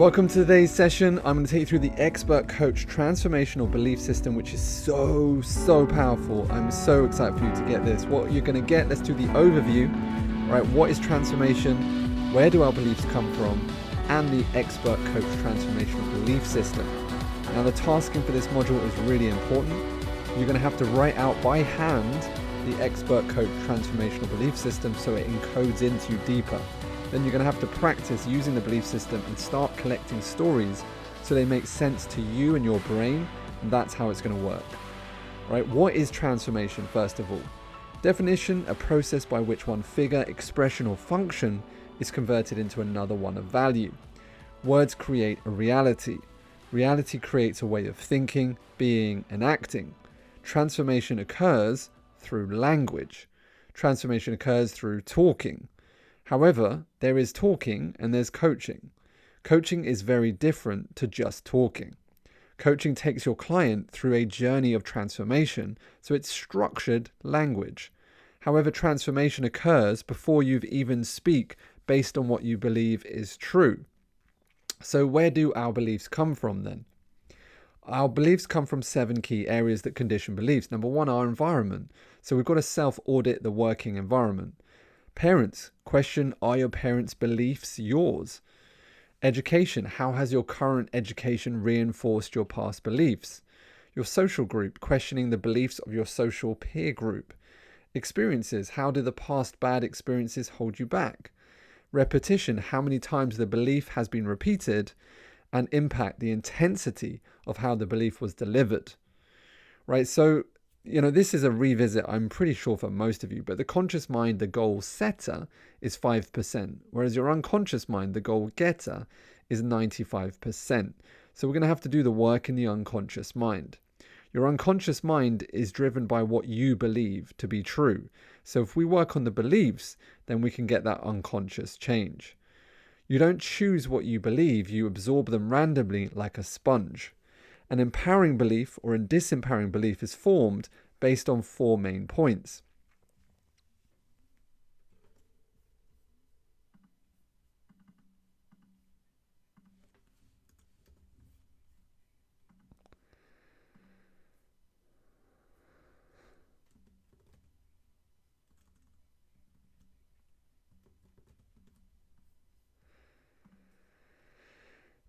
Welcome to today's session. I'm going to take you through the Expert Coach Transformational Belief System, which is so powerful. I'm so excited for you to get this. What you're going to get, let's do the overview. All right, what is transformation? Where do our beliefs come from? And the Expert Coach Transformational Belief System. Now, the tasking for this module is really important. You're going to have to write out by hand the Expert Coach Transformational Belief System so it encodes into you deeper. Then you're going to have to practice using the belief system and start collecting stories so they make sense to you and your brain, and that's how it's going to work. Right? What is transformation, first of all? Definition: a process by which one figure, expression, or function is converted into another one of value. Words create a reality. Reality creates a way of thinking, being, and acting. Transformation occurs through language. Transformation occurs through talking. However, there is talking and there's coaching. Coaching is very different to just talking. Coaching takes your client through a journey of transformation, so it's structured language. However, transformation occurs before you've even speak based on what you believe is true. So where do our beliefs come from then? Our beliefs come from 7 key areas that condition beliefs. Number 1, our environment. So we've got to self-audit the working environment. Parents, question: are your parents' beliefs yours? Education: how has your current education reinforced your past beliefs? Your social group, questioning the beliefs of your social peer group. Experiences: how do the past bad experiences hold you back? Repetition: how many times the belief has been repeated, and impact: the intensity of how the belief was delivered. Right, so this is a revisit, I'm pretty sure, for most of you, but the conscious mind, the goal setter, is 5%, whereas your unconscious mind, the goal getter, is 95%. So we're going to have to do the work in the unconscious mind. Your unconscious mind is driven by what you believe to be true. So if we work on the beliefs, then we can get that unconscious change. You don't choose what you believe, you absorb them randomly like a sponge. An empowering belief or a disempowering belief is formed based on 4 main points.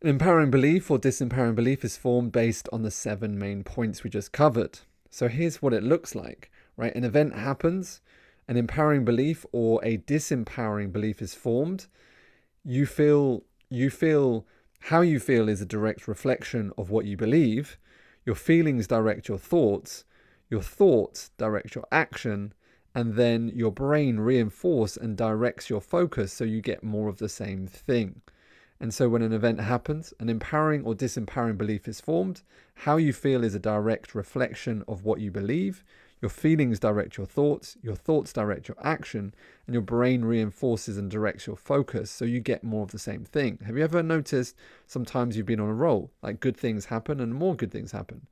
An empowering belief or disempowering belief is formed based on the 7 main points we just covered. So here's what it looks like, right? An event happens, an empowering belief or a disempowering belief is formed. You feel how you feel is a direct reflection of what you believe. Your feelings direct your thoughts direct your action, and then your brain reinforces and directs your focus so you get more of the same thing. And so when an event happens, an empowering or disempowering belief is formed. How you feel is a direct reflection of what you believe. Your feelings direct your thoughts direct your action, and your brain reinforces and directs your focus so you get more of the same thing. Have you ever noticed sometimes you've been on a roll, like good things happen and more good things happen?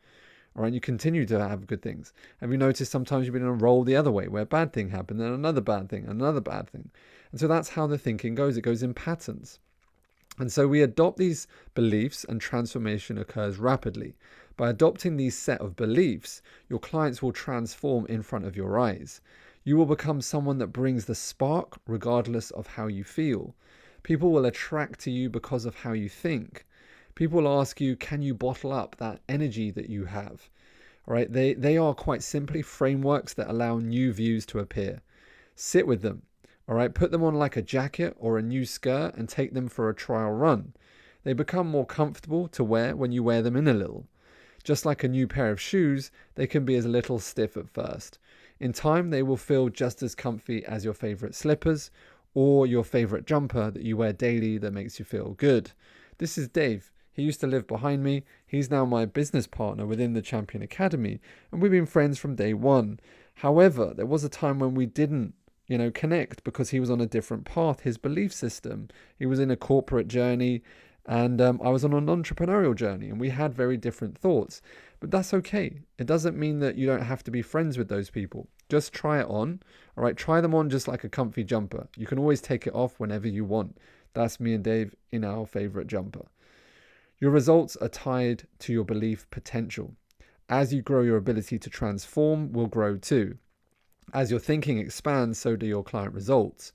All right, you continue to have good things. Have you noticed sometimes you've been on a roll the other way, where a bad thing happened, then another bad thing, another bad thing? And so that's how the thinking goes. It goes in patterns. And so we adopt these beliefs and transformation occurs rapidly. By adopting these set of beliefs, your clients will transform in front of your eyes. You will become someone that brings the spark regardless of how you feel. People will attract to you because of how you think. People will ask you, can you bottle up that energy that you have? All right, they are quite simply frameworks that allow new views to appear. Sit with them. All right, put them on like a jacket or a new skirt and take them for a trial run. They become more comfortable to wear when you wear them in a little. Just like a new pair of shoes, they can be a little stiff at first. In time, they will feel just as comfy as your favorite slippers or your favorite jumper that you wear daily that makes you feel good. This is Dave. He used to live behind me. He's now my business partner within the Champion Academy, and we've been friends from day one. However, there was a time when we didn't connect because he was on a different path, his belief system. He was in a corporate journey and I was on an entrepreneurial journey, and we had very different thoughts. But that's okay. It doesn't mean that you don't have to be friends with those people. Just try it on. All right, try them on just like a comfy jumper. You can always take it off whenever you want. That's me and Dave in our favorite jumper. Your results are tied to your belief potential. As you grow, your ability to transform will grow too. As your thinking expands, so do your client results.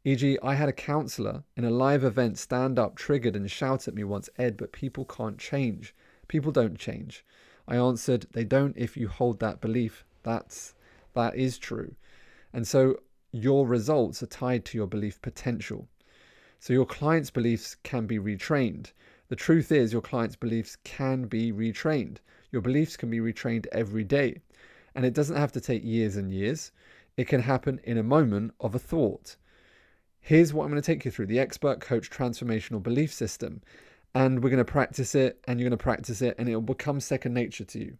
E.g., I had a counselor in a live event stand up, triggered, and shout at me once, Ed, but people can't change. People don't change. I answered, they don't if you hold that belief. That is true. And so your results are tied to your belief potential. So your client's beliefs can be retrained. The truth is your client's beliefs can be retrained. Your beliefs can be retrained every day. And it doesn't have to take years and years. It can happen in a moment of a thought. Here's what I'm going to take you through, the Expert Coach Transformational Belief System. And we're going to practice it, and you're going to practice it, and it will become second nature to you.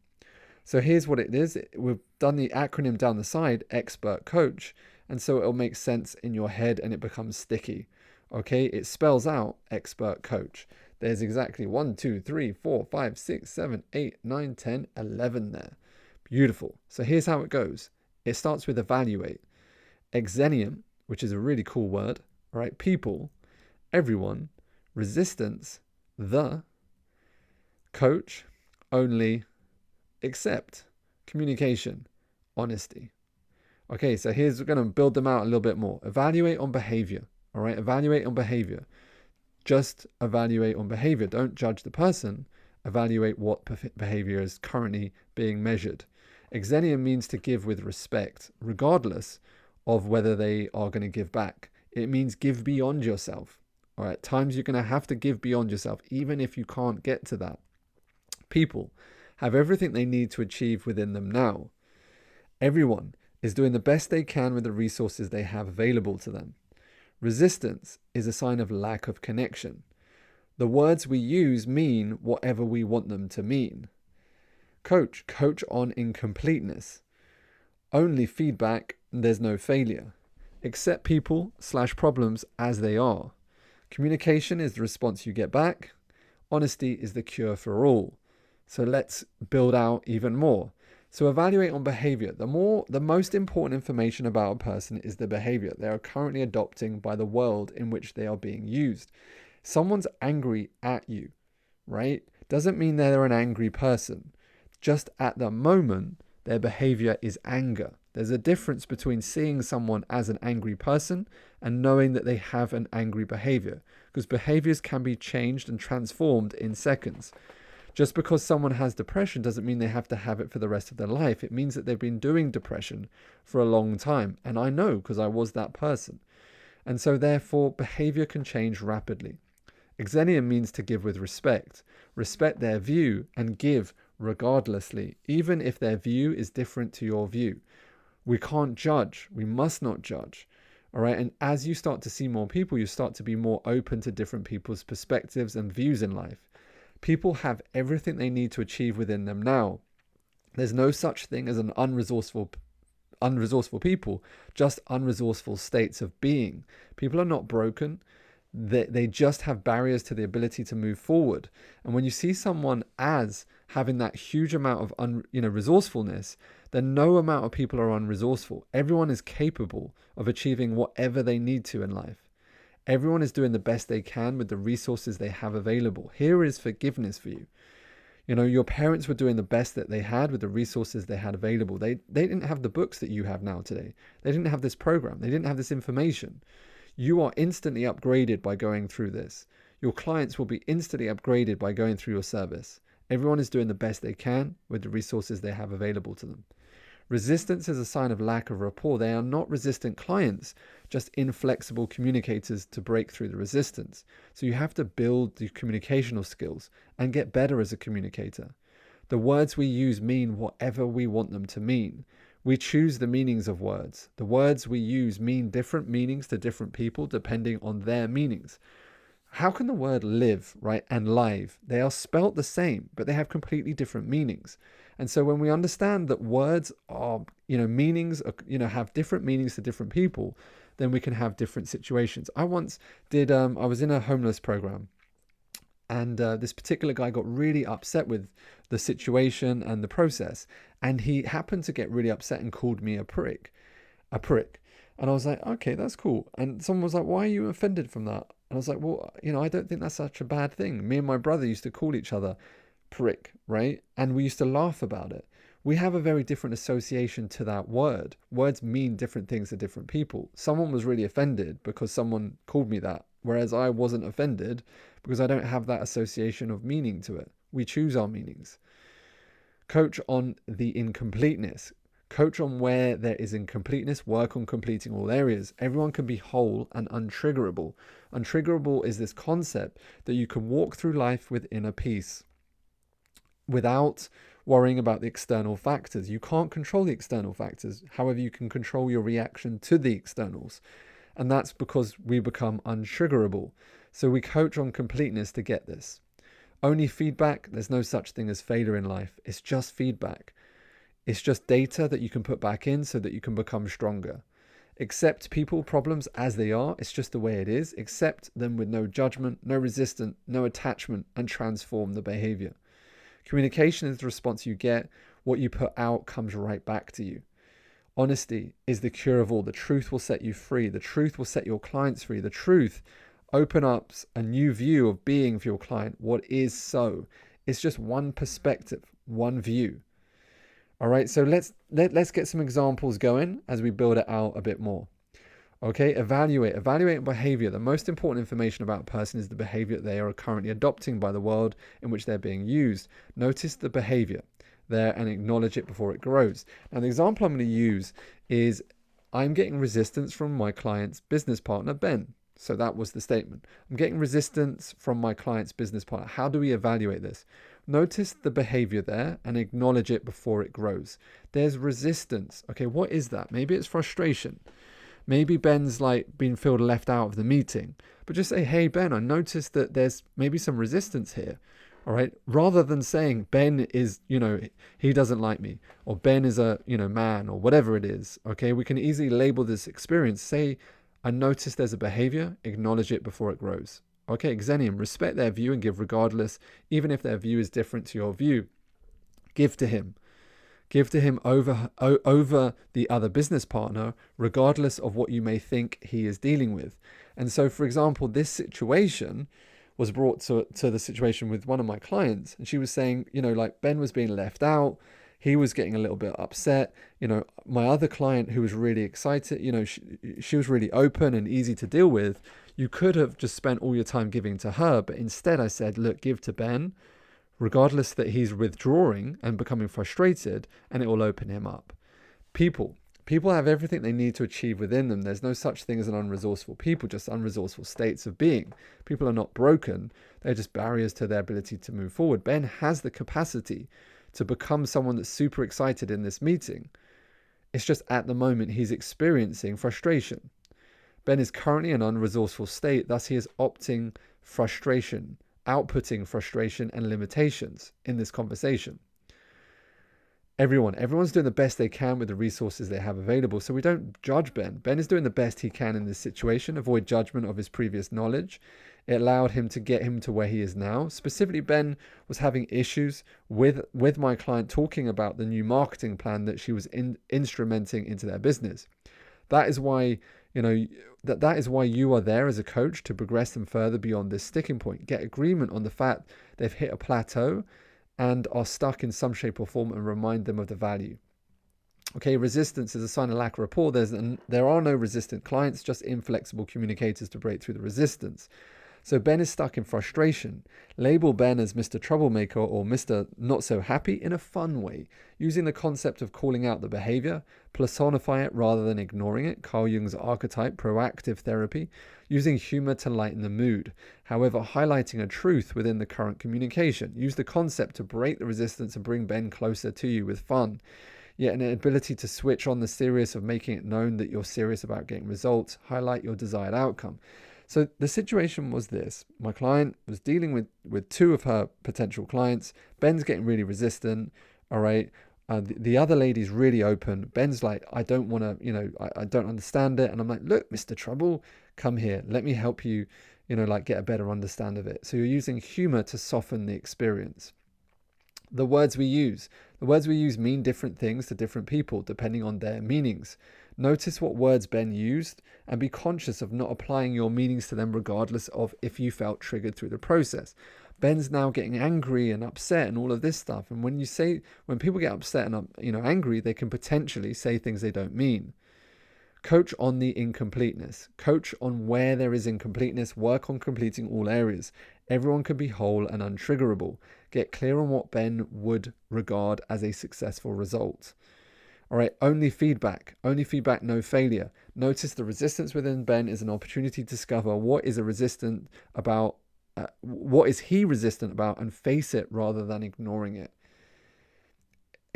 So here's what it is. We've done the acronym down the side, Expert Coach, and so it'll make sense in your head and it becomes sticky. Okay, it spells out Expert Coach. There's exactly 1, 2, 3, 4, 5, 6, 7, 8, 9, 10, 11 there. Beautiful. So here's how it goes. It starts with evaluate. Exenium, which is a really cool word, all right? People, everyone, resistance, the, coach, only, accept, communication, honesty. Okay, so we're going to build them out a little bit more. Evaluate on behavior, all right? Evaluate on behavior. Just evaluate on behavior. Don't judge the person. Evaluate what behavior is currently being measured. Exenium means to give with respect, regardless of whether they are going to give back. It means give beyond yourself. All right, at times you're going to have to give beyond yourself, even if you can't get to that. People have everything they need to achieve within them now. Everyone is doing the best they can with the resources they have available to them. Resistance is a sign of lack of connection. The words we use mean whatever we want them to mean. Coach on incompleteness. Only feedback, there's no failure. Accept people/problems as they are. Communication is the response you get back. Honesty is the cure for all. So let's build out even more. So evaluate on behavior. The most important information about a person is the behavior they are currently adopting by the world in which they are being used. Someone's angry at you, right? Doesn't mean they're an angry person. Just at the moment, their behavior is anger. There's a difference between seeing someone as an angry person and knowing that they have an angry behavior, because behaviors can be changed and transformed in seconds. Just because someone has depression doesn't mean they have to have it for the rest of their life. It means that they've been doing depression for a long time. And I know, because I was that person. And so therefore, behavior can change rapidly. Exenium means to give with respect. Respect their view and give regardlessly, even if their view is different to your view. We can't judge. We must not judge. All right. And as you start to see more people, you start to be more open to different people's perspectives and views in life. People have everything they need to achieve within them now. There's no such thing as an unresourceful people, just unresourceful states of being. People are not broken. They just have barriers to the ability to move forward. And when you see someone as having that huge amount of resourcefulness, then no amount of people are unresourceful. Everyone is capable of achieving whatever they need to in life. Everyone is doing the best they can with the resources they have available. Here is forgiveness for you. You know, your parents were doing the best that they had with the resources they had available. They didn't have the books that you have now today. They didn't have this program. They didn't have this information. You are instantly upgraded by going through this. Your clients will be instantly upgraded by going through your service. Everyone is doing the best they can with the resources they have available to them. Resistance is a sign of lack of rapport. They are not resistant clients, just inflexible communicators to break through the resistance. So you have to build the communicational skills and get better as a communicator. The words we use mean whatever we want them to mean. We choose the meanings of words. The words we use mean different meanings to different people depending on their meanings. How can the word live, right, and live? They are spelt the same, but they have completely different meanings. And so when we understand that words are, meanings, have different meanings to different people, then we can have different situations. I once did, I was in a homeless program, and this particular guy got really upset with the situation and the process. And he happened to get really upset and called me a prick. And I was like, okay, that's cool. And someone was like, why are you offended from that? And I was like, well, I don't think that's such a bad thing. Me and my brother used to call each other prick, right? And we used to laugh about it. We have a very different association to that word. Words mean different things to different people. Someone was really offended because someone called me that, whereas I wasn't offended because I don't have that association of meaning to it. We choose our meanings. Coach on the incompleteness. Coach on where there is incompleteness, work on completing all areas. Everyone can be whole and untriggerable. Untriggerable is this concept that you can walk through life with inner peace without worrying about the external factors. You can't control the external factors. However, you can control your reaction to the externals. And that's because we become untriggerable. So we coach on completeness to get this. Only feedback. There's no such thing as failure in life. It's just feedback. It's just data that you can put back in so that you can become stronger. Accept people, problems as they are. It's just the way it is. Accept them with no judgment, no resistance, no attachment, and transform the behavior. Communication is the response you get. What you put out comes right back to you. Honesty is the cure of all. The truth will set you free. The truth will set your clients free. The truth open up a new view of being for your client. What is so? It's just one perspective, one view. All right, so let's get some examples going as we build it out a bit more. Okay, evaluate behavior. The most important information about a person is the behavior they are currently adopting by the world in which they're being used. Notice the behavior there and acknowledge it before it grows. Now, the example I'm going to use is I'm getting resistance from my client's business partner, Ben. So that was the statement. I'm getting resistance from my client's business partner. How do we evaluate this? Notice the behavior there and acknowledge it before it grows. There's resistance. Okay, what is that? Maybe it's frustration. Maybe Ben's like been felt left out of the meeting. But just say, hey, Ben, I noticed that there's maybe some resistance here. All right. Rather than saying Ben is, he doesn't like me, or Ben is a, man, or whatever it is. Okay. We can easily label this experience. Say, I noticed there's a behavior, acknowledge it before it grows. Okay. Xenium, respect their view and give regardless, even if their view is different to your view. Give to him. Give to him over the other business partner, regardless of what you may think he is dealing with. And so, for example, this situation was brought to the situation with one of my clients. And she was saying, like Ben was being left out. He was getting a little bit upset. My other client who was really excited, she was really open and easy to deal with. You could have just spent all your time giving to her. But instead I said, look, give to Ben, regardless that he's withdrawing and becoming frustrated, and it will open him up. People have everything they need to achieve within them. There's no such thing as an unresourceful people, just unresourceful states of being. People are not broken. They're just barriers to their ability to move forward. Ben has the capacity to become someone that's super excited in this meeting. It's just at the moment he's experiencing frustration. Ben is currently in an unresourceful state, thus he is outputting frustration and limitations in this conversation. Everyone's doing the best they can with the resources they have available. So we don't judge Ben. Ben is doing the best he can in this situation. Avoid judgment of his previous knowledge. It allowed him to get him to where he is now. Specifically, Ben was having issues with my client talking about the new marketing plan that she was instrumenting into their business. That is why, that is why you are there as a coach, to progress them further beyond this sticking point. Get agreement on the fact they've hit a plateau and are stuck in some shape or form, and remind them of the value. Okay, resistance is a sign of lack of rapport. There are no resistant clients, just inflexible communicators to break through the resistance. So Ben is stuck in frustration. Label Ben as Mr. Troublemaker or Mr. Not So Happy in a fun way, using the concept of calling out the behavior, personify it rather than ignoring it. Carl Jung's archetype, proactive therapy, using humor to lighten the mood. However, highlighting a truth within the current communication. Use the concept to break the resistance and bring Ben closer to you with fun. Yet an ability to switch on the serious of making it known that you're serious about getting results. Highlight your desired outcome. So the situation was this. My client was dealing with two of her potential clients. Ben's getting really resistant. All right. The other lady's really open. Ben's like, I don't want to, I don't understand it. And I'm like, look, Mr. Trouble, come here. Let me help you, get a better understand of it. So you're using humor to soften the experience. The words we use. The words we use mean different things to different people depending on their meanings. Notice what words Ben used and be conscious of not applying your meanings to them regardless of if you felt triggered through the process. Ben's now getting angry and upset and all of this stuff. And when people get upset and angry, they can potentially say things they don't mean. Coach on the incompleteness. Coach on where there is incompleteness. Work on completing all areas. Everyone can be whole and untriggerable. Get clear on what Ben would regard as a successful result. All right, only feedback, no failure. Notice the resistance within Ben is an opportunity to discover what is he resistant about, and face it rather than ignoring it.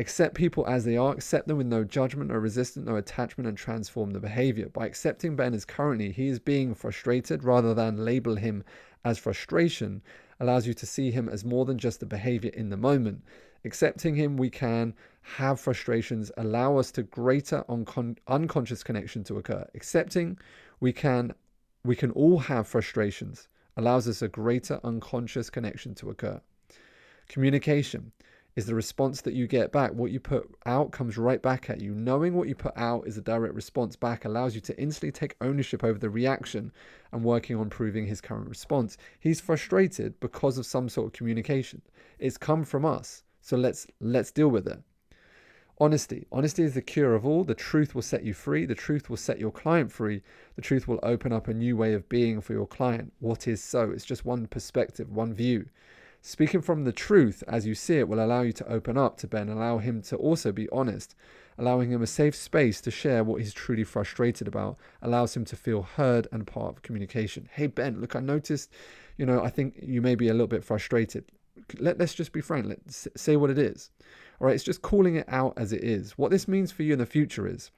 Accept people as they are, accept them with no judgment, no resistance, no attachment, and transform the behavior. By accepting Ben as currently he is being frustrated rather than label him as frustration allows you to see him as more than just a behavior in the moment. Accepting him, we can have frustrations, allow us to greater unconscious connection to occur. Accepting, we can all have frustrations, allows us a greater unconscious connection to occur. Communication is the response that you get back. What you put out comes right back at you. Knowing what you put out is a direct response back allows you to instantly take ownership over the reaction and working on improving his current response. He's frustrated because of some sort of communication. It's come from us. So let's deal with it. Honesty. Honesty is the cure of all. The truth will set you free. The truth will set your client free. The truth will open up a new way of being for your client. What is so? It's just one perspective, one view. Speaking from the truth as you see it will allow you to open up to Ben, allow him to also be honest, allowing him a safe space to share what he's truly frustrated about, allows him to feel heard and part of communication. Hey Ben, look, I noticed, I think you may be a little bit frustrated. Let's just be frank. Let's say what it is. All right, it's just calling it out as it is. What this means for you in the future is,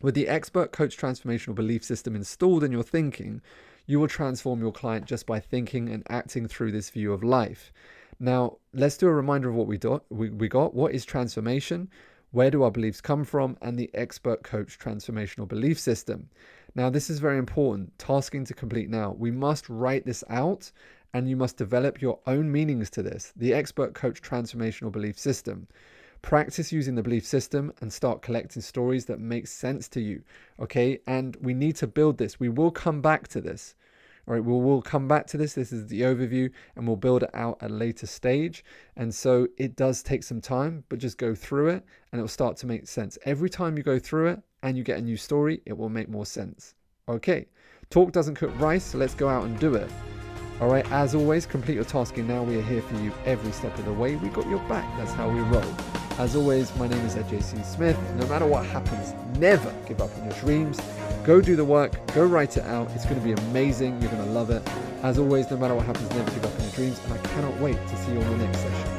with the expert coach transformational belief system installed in your thinking, you will transform your client just by thinking and acting through this view of life. Now, let's do a reminder of what we got. What is transformation? Where do our beliefs come from? And the expert coach transformational belief system. Now, this is very important. Tasking to complete now. We must write this out and you must develop your own meanings to this. The expert coach transformational belief system. Practice using the belief system and start collecting stories that make sense to you. Okay, and we need to build this. We will come back to this. All right, we'll come back to this. This is the overview and we'll build it out at a later stage. And so it does take some time, but just go through it and it'll start to make sense. Every time you go through it and you get a new story, it will make more sense. Okay, talk doesn't cook rice, so let's go out and do it. All right, as always, complete your tasking now. We are here for you every step of the way. We got your back. That's how we roll. As always, my name is JC Smith. No matter what happens, never give up on your dreams. Go do the work. Go write it out. It's going to be amazing. You're going to love it. As always, no matter what happens, never give up on your dreams. And I cannot wait to see you on the next session.